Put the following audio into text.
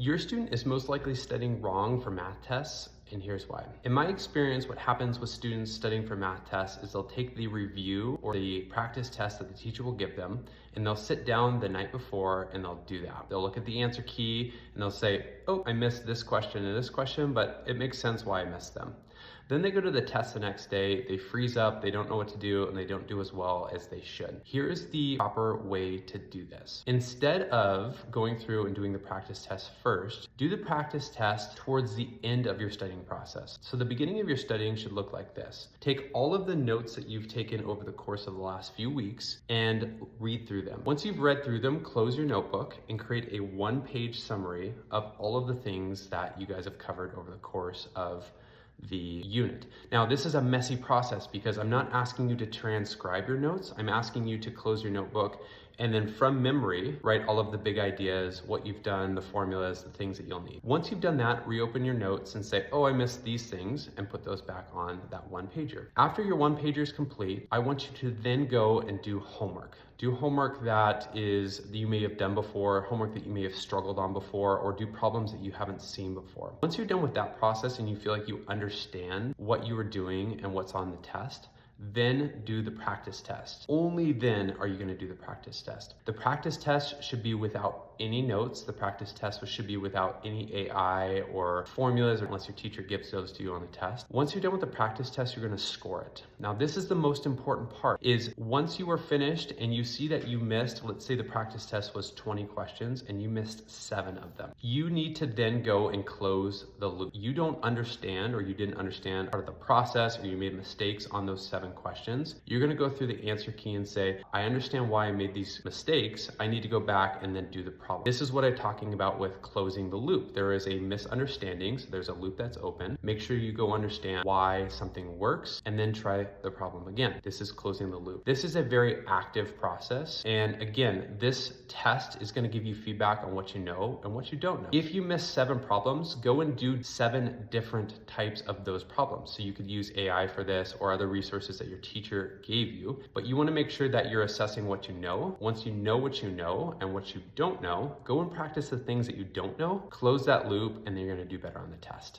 Your student is most likely studying wrong for math tests, and here's why. In my experience, what happens with students studying for math tests is they'll take the review or the practice test that the teacher will give them, and they'll sit down the night before and they'll do that. They'll look at the answer key and they'll say, oh, I missed this question and this question, but it makes sense why I missed them. Then they go to the test the next day, they freeze up, they don't know what to do, and they don't do as well as they should. Here's the proper way to do this. Instead of going through and doing the practice test first, do the practice test towards the end of your studying process. So the beginning of your studying should look like this. Take all of the notes that you've taken over the course of the last few weeks and read through them. Once you've read through them, close your notebook and create a one-page summary of all of the things that you guys have covered over the course of the unit. Now, this is a messy process because I'm not asking you to transcribe your notes. I'm asking you to close your notebook and then from memory, write all of the big ideas, what you've done, the formulas, the things that you'll need. Once you've done that, reopen your notes and say, oh, I missed these things, and put those back on that one pager. After your one pager is complete, I want you to then go and do homework. Do homework that you may have done before, homework that you may have struggled on before, or do problems that you haven't seen before. Once you're done with that process and you feel like you understand what you were doing and what's on the test, then do the practice test. Only then are you going to do the practice test. The practice test should be without any notes. The practice test should be without any AI or formulas, unless your teacher gives those to you on the test. Once you're done with the practice test, you're going to score it. Now, this is the most important part, is once you are finished and you see that you missed, let's say the practice test was 20 questions and you missed 7 of them. You need to then go and close the loop. You don't understand, or you didn't understand part of the process, or you made mistakes on those 7 questions. You're going to go through the answer key and say, I understand why I made these mistakes. I need to go back and then do the problem. This is what I'm talking about with closing the loop. There is a misunderstanding, so there's a loop that's open. Make sure you go understand why something works and then try the problem again. This is closing the loop. This is a very active process. And again, this test is going to give you feedback on what you know and what you don't know. If you miss 7 problems, go and do 7 different types of those problems. So you could use AI for this or other resources that your teacher gave you, but you want to make sure that you're assessing what you know. Once you know what you know and what you don't know, go and practice the things that you don't know, close that loop, and then you're going to do better on the test.